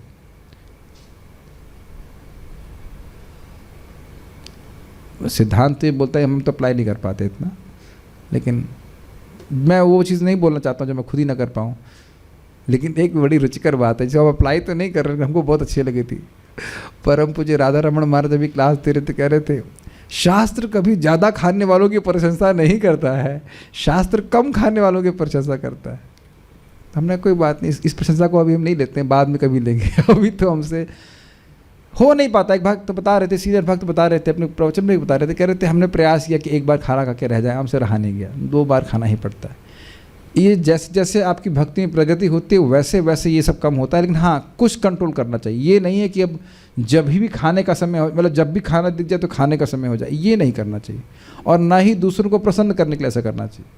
सिद्धांत तो ये बोलता है, हम तो अप्लाई नहीं कर पाते इतना, लेकिन मैं वो चीज़ नहीं बोलना चाहता हूँ जो मैं खुद ही ना कर पाऊँ। लेकिन एक बड़ी रुचिकर बात है जो हम अप्लाई तो नहीं कर रहे, हमको बहुत अच्छी लगी थी। परम पूज्य राधा रमण महाराज अभी क्लास दे रहे थे, कह रहे थे शास्त्र कभी ज़्यादा खाने वालों की प्रशंसा नहीं करता है, शास्त्र कम खाने वालों की प्रशंसा करता है। हमने कोई बात नहीं, इस प्रशंसा को अभी हम नहीं लेते हैं, बाद में कभी लेंगे। अभी तो हमसे हो नहीं पाता। एक भक्त बता रहे थे, सीनियर भक्त बता रहे थे, अपने प्रवचन में बता रहे थे, कह रहे थे हमने प्रयास किया कि एक बार खाना खा के रह जाए, हमसे रहा नहीं गया, 2 बार खाना ही पड़ता है। ये जैसे जैसे आपकी भक्ति में प्रगति होती है वैसे वैसे ये सब कम होता है, लेकिन हाँ कुछ कंट्रोल करना चाहिए। ये नहीं है कि अब जब भी खाने का समय हो, मतलब जब भी खाना दिख जाए तो खाने का समय हो जाए, ये नहीं करना चाहिए। और ना ही दूसरों को प्रसन्न करने के लिए ऐसा करना चाहिए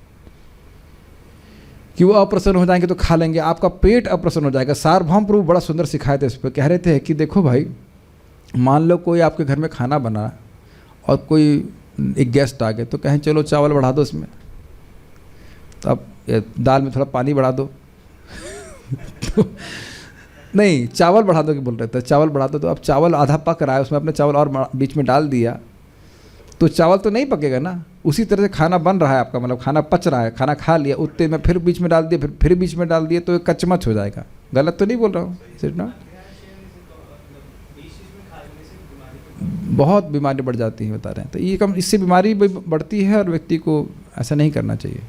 कि वो अप्रसन्न हो जाएंगे तो खा लेंगे, आपका पेट अप्रसन्न हो जाएगा। सार्वभौम प्रभु बड़ा सुंदर सिखाए थे इस पर, कह रहे थे कि देखो भाई, मान लो कोई आपके घर में खाना बना और कोई एक गेस्ट आ गए, तो कहें चलो चावल बढ़ा दो इसमें, तो अब दाल में थोड़ा पानी बढ़ा दो तो नहीं, चावल बढ़ा दो कि बोल रहे थे, चावल बढ़ा दो। तो अब चावल आधा पक रहा है, उसमें अपने चावल और बीच में डाल दिया तो चावल तो नहीं पकेगा ना। उसी तरह से खाना बन रहा है आपका, मतलब खाना पच रहा है, खाना खा लिया, उतने में फिर बीच में डाल दिया, फिर बीच में डाल दिया, तो ये कचमच हो जाएगा। गलत तो नहीं बोल रहा हूँ? बहुत बीमारी बढ़ जाती है, बता रहे हैं। तो ये कम, इससे बीमारी बढ़ती है और व्यक्ति को ऐसा नहीं करना चाहिए।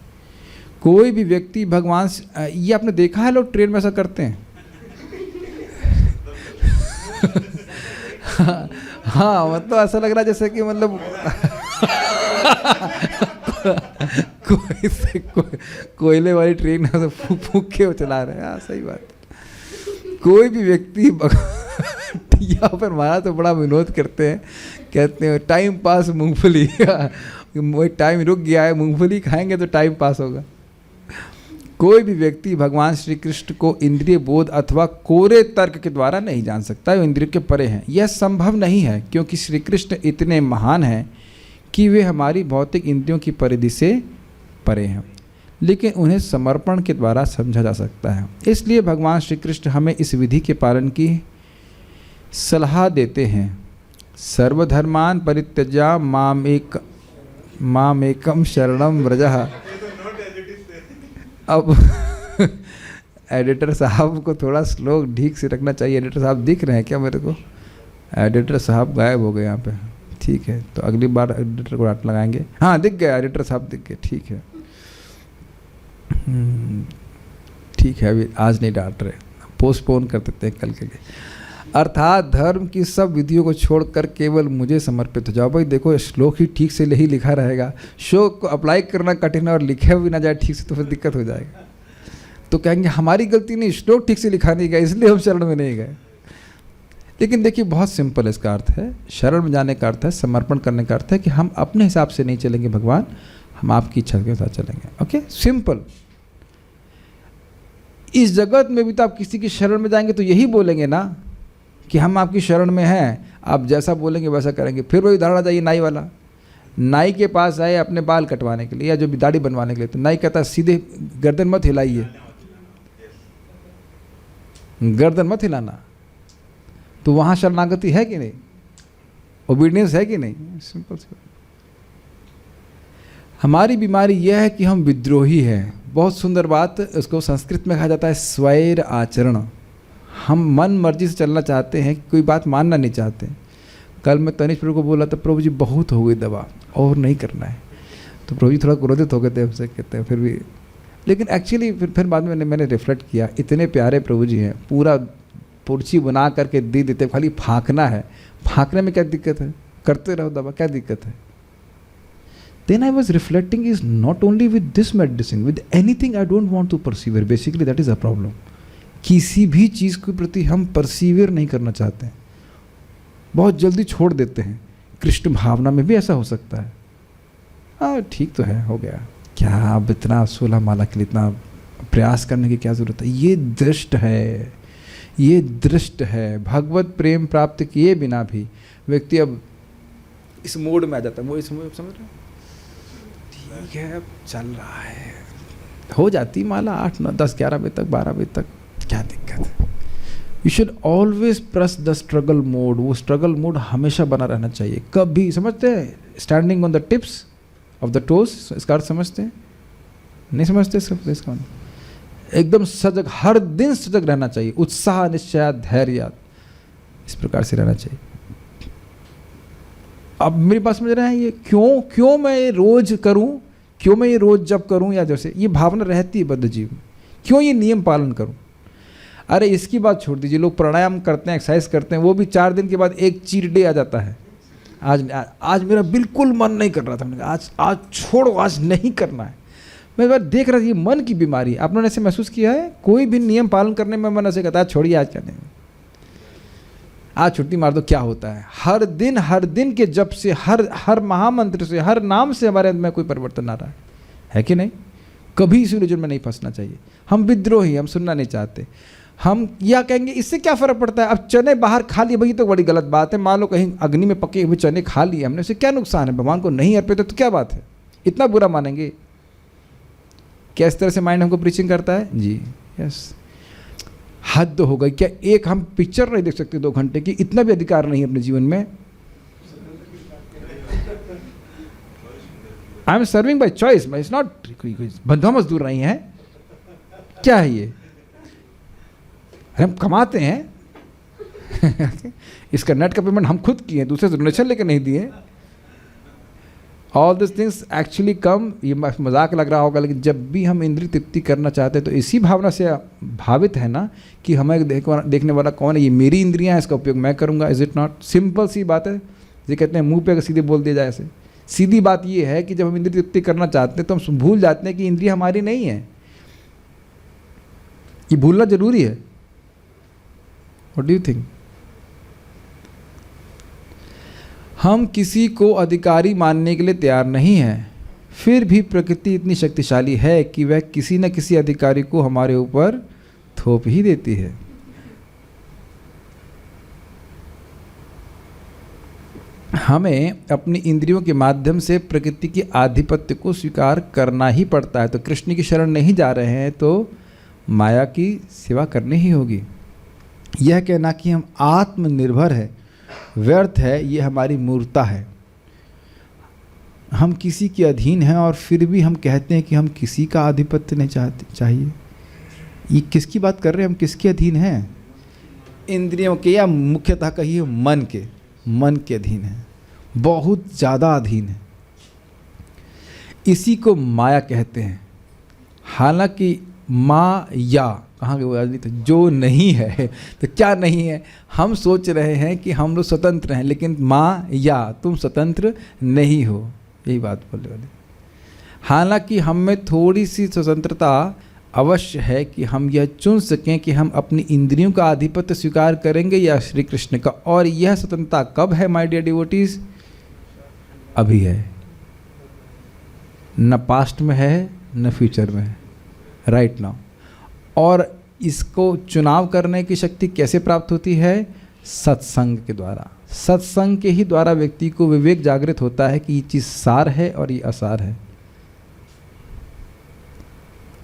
कोई भी व्यक्ति भगवान से, ये आपने देखा है लोग ट्रेन में ऐसा करते हैं हाँ मतलब ऐसा लग रहा है जैसे कि मतलब कोयले वाली ट्रेन है तो फूक फूक के वो चला रहे हैं। हाँ सही बात। कोई भी व्यक्ति यहाँ पर हमारा तो बड़ा विनोद करते हैं, कहते हैं टाइम पास मूंगफली टाइम रुक गया है, मूंगफली खाएंगे तो टाइम पास होगा। कोई भी व्यक्ति भगवान श्री कृष्ण को इंद्रिय बोध अथवा कोरे तर्क के द्वारा नहीं जान सकता, वो इंद्रियों के परे हैं। यह संभव नहीं है क्योंकि श्री कृष्ण इतने महान हैं कि वे हमारी भौतिक इंद्रियों की परिधि से परे हैं, लेकिन उन्हें समर्पण के द्वारा समझा जा सकता है। इसलिए भगवान श्री कृष्ण हमें इस विधि के पालन की सलाह देते हैं। सर्वधर्मान परित्यज्य माम एकम शरणम व्रजः। अब एडिटर साहब को थोड़ा स्लो ठीक से रखना चाहिए। एडिटर साहब दिख रहे हैं क्या मेरे को? एडिटर साहब गायब हो गए यहाँ पे। ठीक है, तो अगली बार एडिटर को डांट लगाएंगे। हाँ दिख गया, एडिटर साहब दिख गए। ठीक है ठीक है, अभी आज नहीं डांट रहे, पोस्टपोन कर देते हैं कल के लिए। अर्थात धर्म की सब विधियों को छोड़कर केवल मुझे समर्पित हो जाओ। भाई देखो, श्लोक ही ठीक से नहीं लिखा रहेगा, श्लोक को अप्लाई करना कठिन है और लिखे भी ना जाए ठीक से तो फिर दिक्कत हो जाएगा। तो कहेंगे हमारी गलती नहीं, श्लोक ठीक से लिखा नहीं गया इसलिए हम शरण में नहीं गए। लेकिन देखिए बहुत सिंपल इसका अर्थ है। शरण में जाने का अर्थ है, समर्पण करने का अर्थ है कि हम अपने हिसाब से नहीं चलेंगे भगवान, हम आपकी इच्छा के साथ चलेंगे। Okay, simple. इस जगत में भी तो आप किसी की शरण में जाएंगे तो यही बोलेंगे ना कि हम आपकी शरण में हैं, आप जैसा बोलेंगे वैसा करेंगे। फिर वही उदाहरण आ जाइए, नाई वाला। नाई के पास आए अपने बाल कटवाने के लिए या जो भी दाढ़ी बनवाने के लिए, तो नाई कहता है सीधे गर्दन मत हिलाइए, गर्दन मत हिलाना। तो वहाँ शरणागति है कि नहीं? ओबीडियंस है कि नहीं? सिंपल सी बात। हमारी बीमारी यह है कि हम विद्रोही हैं। बहुत सुंदर बात, उसको संस्कृत में कहा जाता है स्वैर आचरण। हम मन मर्जी से चलना चाहते हैं, कोई बात मानना नहीं चाहते। कल मैं तनिष प्रभु को बोला था, प्रभु जी बहुत हो गई दवा और नहीं करना है। तो प्रभु जी थोड़ा क्रोधित हो गए थे हमसे, कहते हैं फिर भी। लेकिन एक्चुअली फिर बाद में मैंने रिफ्लेक्ट किया, इतने प्यारे प्रभु जी हैं, पूरा पुर्ची बना करके दे देते, खाली फाँकना है। फाँकने में क्या दिक्कत है? करते रहो दवा, क्या दिक्कत है? Then I was reflecting is not only with this medicine, with anything I don't want to persevere. Basically that is a problem. किसी भी चीज़ के प्रति हम परसीवियर नहीं करना चाहते हैं, बहुत जल्दी छोड़ देते हैं। कृष्ण भावना में भी ऐसा हो सकता है। हाँ ठीक तो है, हो गया, क्या अब इतना 16 माला के लिए इतना प्रयास करने की क्या ज़रूरत है? ये दृष्ट है, ये दृष्ट है। भगवत प्रेम प्राप्त किए बिना भी व्यक्ति अब इस मोड में आ जाता है। वो इस मोड, समझ रहे हो? ठीक है, अब चल रहा है, हो जाती माला 8, 9, 10, 11 बजे तक, 12 बजे तक, क्या दिक्कत है? You should always press the struggle mode. वो स्ट्रगल मोड हमेशा बना रहना चाहिए। कभी, समझते हैं, standing on the tips of the toes, इसका अर्थ समझते हैं? नहीं समझते इसका? एकदम सजग, हर दिन सजग रहना चाहिए। उत्साह, निश्चय, धैर्य, इस प्रकार से रहना चाहिए। अब मेरी बात समझ रहे हैं? ये क्यों मैं ये रोज करूं, क्यों मैं ये रोज जब करूं, या जैसे ये भावना रहती है बद्ध जीव, क्यों ये नियम पालन करूं? अरे इसकी बात छोड़ दीजिए, लोग प्राणायाम करते हैं, एक्सरसाइज करते हैं, वो भी 4 दिन के बाद एक चीट डे आ जाता है। आज मेरा बिल्कुल मन नहीं कर रहा था, आज छोड़ो, आज नहीं करना है। मैं बार देख रहा था ये मन की बीमारी, आप लोगों ने ऐसे महसूस किया है? कोई भी नियम पालन करने में मन ऐसे कहता है छोड़िए आज करने में, आज छुट्टी मार दो, क्या होता है? हर दिन के जप से, हर महामंत्र से, हर नाम से हमारे अंदर में कोई परिवर्तन आ रहा है कि नहीं? कभी इस रिलीजन में नहीं फंसना चाहिए। हम विद्रोही, हम सुनना नहीं चाहते। हम या कहेंगे इससे क्या फ़र्क पड़ता है, अब चने बाहर खा लिए, भाई तो बड़ी गलत बात है। मान लो कहीं अग्नि में पके हुए चने खा लिए हमने, उससे क्या नुकसान है? भगवान को नहीं अर्पित तो क्या बात है, इतना बुरा मानेंगे क्या? इस तरह से माइंड हमको प्रीचिंग करता है जी। यस, हद हो गई। क्या एक हम पिक्चर नहीं देख सकते 2 घंटे की? इतना भी अधिकार नहीं अपने जीवन में। I am serving by choice, it's not बंधा मजदूर नहीं है। क्या है ये? हम कमाते हैं इसका नेट का पेमेंट हम खुद किए, दूसरे से डोनेशन लेकर नहीं दिए। ऑल दिस थिंग्स एक्चुअली कम, ये मजाक लग रहा होगा, लेकिन जब भी हम इंद्रिय तृप्ति करना चाहते हैं तो इसी भावना से भावित है ना कि हमें देखने वाला कौन है, ये मेरी इंद्रियां हैं, इसका उपयोग मैं करूंगा। Is it not? सिंपल सी बात है। ये कहते हैं मुंह पे अगर सीधे बोल दिया जाए ऐसे। सीधी बात ये है कि जब हम इंद्रिय तृप्ति करना चाहते हैं तो हम भूल जाते हैं कि इंद्रिय हमारी नहीं है। ये भूलना जरूरी है। What do you think? हम किसी को अधिकारी मानने के लिए तैयार नहीं हैं, फिर भी प्रकृति इतनी शक्तिशाली है कि वह किसी न किसी अधिकारी को हमारे ऊपर थोप ही देती है। हमें अपनी इंद्रियों के माध्यम से प्रकृति के आधिपत्य को स्वीकार करना ही पड़ता है। तो कृष्ण की शरण नहीं जा रहे हैं तो माया की सेवा करनी ही होगी। यह कहना कि हम आत्मनिर्भर है व्यर्थ है, ये हमारी मूर्खता है। हम किसी के अधीन हैं और फिर भी हम कहते हैं कि हम किसी का आधिपत्य नहीं चाहिए। ये किसकी बात कर रहे हैं? हम किसके अधीन हैं? इंद्रियों के, या मुख्यतः कहिए मन के अधीन है, बहुत ज़्यादा अधीन है। इसी को माया कहते हैं। हालांकि माया कहाँ गए वो आदमी, तो जो नहीं है। तो क्या नहीं है? हम सोच रहे हैं कि हम लोग स्वतंत्र हैं, लेकिन माया तुम स्वतंत्र नहीं हो, यही बात बोलने वाले। हालांकि हम में थोड़ी सी स्वतंत्रता अवश्य है कि हम यह चुन सकें कि हम अपनी इंद्रियों का आधिपत्य स्वीकार करेंगे या श्री कृष्ण का। और यह स्वतंत्रता कब है माय डियर डिवोटीज? अभी है, न पास्ट में है न फ्यूचर में है, राइट नाउ। और इसको चुनाव करने की शक्ति कैसे प्राप्त होती है? सत्संग के द्वारा। सत्संग के ही द्वारा व्यक्ति को विवेक जागृत होता है कि ये चीज़ सार है और ये असार है।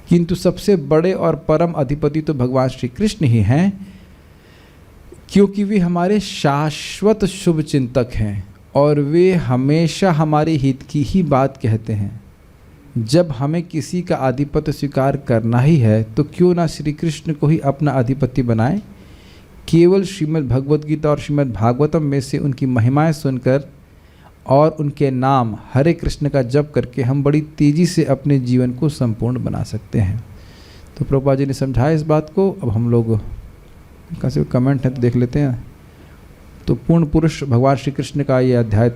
किंतु सबसे बड़े और परम अधिपति तो भगवान श्री कृष्ण ही हैं, क्योंकि वे हमारे शाश्वत शुभ चिंतक हैं और वे हमेशा हमारे हित की ही बात कहते हैं। जब हमें किसी का आधिपत्य स्वीकार करना ही है तो क्यों ना श्री कृष्ण को ही अपना अधिपति बनाएं। केवल श्रीमद् भगवद गीता और श्रीमद् भागवतम में से उनकी महिमाएं सुनकर और उनके नाम हरे कृष्ण का जप करके हम बड़ी तेज़ी से अपने जीवन को संपूर्ण बना सकते हैं। तो प्रभुपाद जी ने समझाया इस बात को। अब हम लोग कहाँ से कमेंट है तो देख लेते हैं। तो पूर्ण पुरुष भगवान श्री कृष्ण का ये अध्याय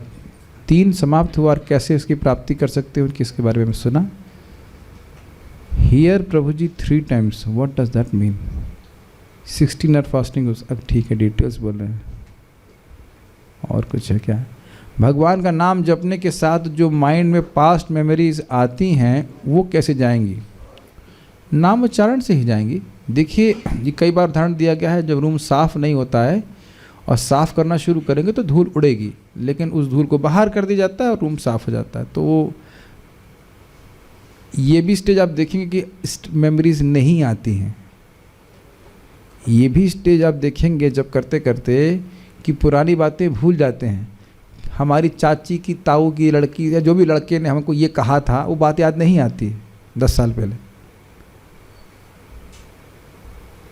3 समाप्त हुआ और कैसे इसकी प्राप्ति कर सकते हैं उनकी, इसके बारे में सुना। Here Prabhu ji 3 times, what does that mean? 16 hour fasting, अब ठीक है डिटेल्स बोल रहे हैं। और कुछ है क्या? भगवान का नाम जपने के साथ जो माइंड में पास्ट मेमोरीज आती हैं वो कैसे जाएंगी? नाम उच्चारण से ही जाएंगी। देखिए ये कई बार उदाहरण दिया गया है, जब रूम साफ़ नहीं होता है और साफ़ करना शुरू करेंगे तो धूल उड़ेगी, लेकिन उस धूल को बाहर कर दिया जाता है और रूम साफ़ हो जाता है। तो ये भी स्टेज आप देखेंगे कि मेमोरीज नहीं आती हैं। ये भी स्टेज आप देखेंगे जब करते करते कि पुरानी बातें भूल जाते हैं। हमारी चाची की, ताऊ की लड़की या जो भी लड़के ने हमको ये कहा था वो बात याद नहीं आती 10 साल पहले।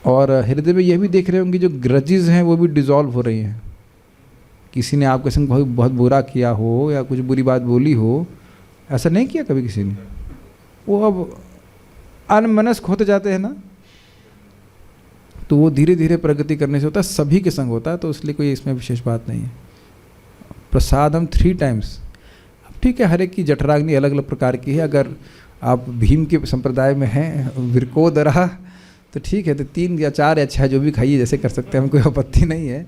और हृदय में यह भी देख रहे होंगे जो ग्रजेस हैं वो भी डिज़ोल्व हो रही हैं। किसी ने आपके संग बहुत बुरा किया हो या कुछ बुरी बात बोली हो, ऐसा नहीं किया कभी किसी ने, वो अब अनमनस्क होते जाते हैं ना। तो वो धीरे धीरे प्रगति करने से होता है, सभी के संग होता है, तो इसलिए कोई इसमें विशेष बात नहीं है। प्रसादम 3 times, अब ठीक है, हर एक की जठराग्नि अलग अलग प्रकार की है। अगर आप भीम के संप्रदाय में हैं, विरकोदरा, तो ठीक है, तो 3 या 4 या 6 जो भी खाइए, जैसे कर सकते हैं, हम कोई आपत्ति नहीं है।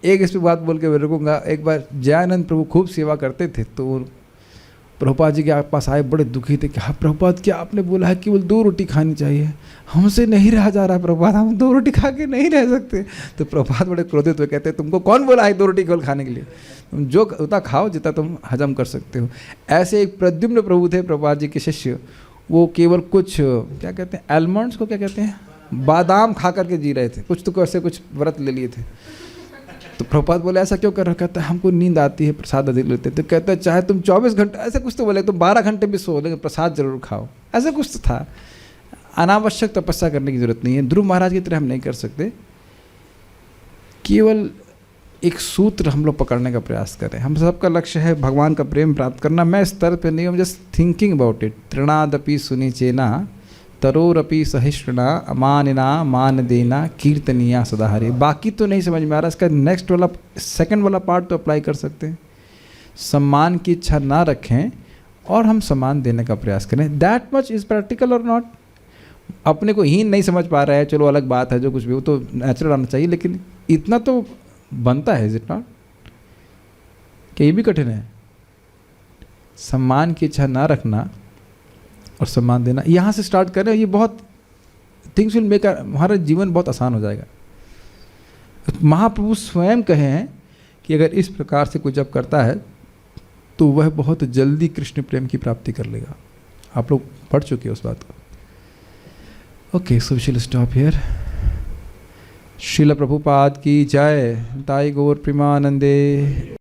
एक इस पर बात बोल के मैं रुकूंगा। एक बार जयानंद प्रभु खूब सेवा करते थे, तो प्रभुपाद जी के पास आए, बड़े दुखी थे कि हाँ प्रभुपाद, क्या आपने बोला है केवल 2 रोटी खानी चाहिए, हमसे नहीं रहा जा रहा प्रभुपाद, हम 2 रोटी खा के नहीं रह सकते। तो प्रभुपाद बड़े क्रोधित हुए, कहते तुमको कौन बोला है 2 रोटी केवल खाने के लिए, तुम जो उतना खाओ जितना तुम हजम कर सकते हो। ऐसे एक प्रद्युम्न प्रभु थे प्रभुपाद जी के शिष्य, वो केवल कुछ क्या कहते हैं, आलमंड्स को क्या कहते हैं, बादाम खा करके जी रहे थे, कुछ तो ऐसे कुछ व्रत ले लिए थे। तो प्रभुपाद बोले ऐसा क्यों कर रहा, कहता है हमको नींद आती है, प्रसाद अधिक लेते। तो कहता है चाहे तुम 24 घंटे, ऐसे कुछ तो बोले, तुम 12 घंटे भी सो, लेकिन प्रसाद जरूर खाओ, ऐसा कुछ तो था। अनावश्यक तपस्या करने की जरूरत नहीं है, ध्रुव महाराज की तरह हम नहीं कर सकते। केवल एक सूत्र हम लोग पकड़ने का प्रयास करें। हम सबका लक्ष्य है भगवान का प्रेम प्राप्त करना। मैं इस स्तर पे नहीं हूँ, जस्ट थिंकिंग अबाउट इट। तृणादपि सुनिचेना तरोरपि सहिष्णुना अमानिना मान देना कीर्तनिया सदा हरे। बाकी तो नहीं समझ में आ रहा, इसका नेक्स्ट वाला, सेकंड वाला पार्ट तो अप्लाई कर सकते हैं। सम्मान की इच्छा ना रखें और हम सम्मान देने का प्रयास करें। दैट मच इज़ प्रैक्टिकल और नॉट। अपने को हीन नहीं समझ पा रहा है, चलो अलग बात है, जो कुछ भी वो तो नेचुरल आना चाहिए, लेकिन इतना तो बनता है, इज इट नॉट? कि ये भी कठिन है। सम्मान की इच्छा ना रखना और सम्मान देना, यहाँ से स्टार्ट करें, ये बहुत थिंग्स विल मेक, हमारा जीवन बहुत आसान हो जाएगा। महाप्रभु स्वयं कहे हैं कि अगर इस प्रकार से कोई जब करता है तो वह बहुत जल्दी कृष्ण प्रेम की प्राप्ति कर लेगा। आप लोग पढ़ चुके हो उस बात को। Okay, so we will stop here. Srila Prabhupada की जय। ताई गौर प्रेमानंदे।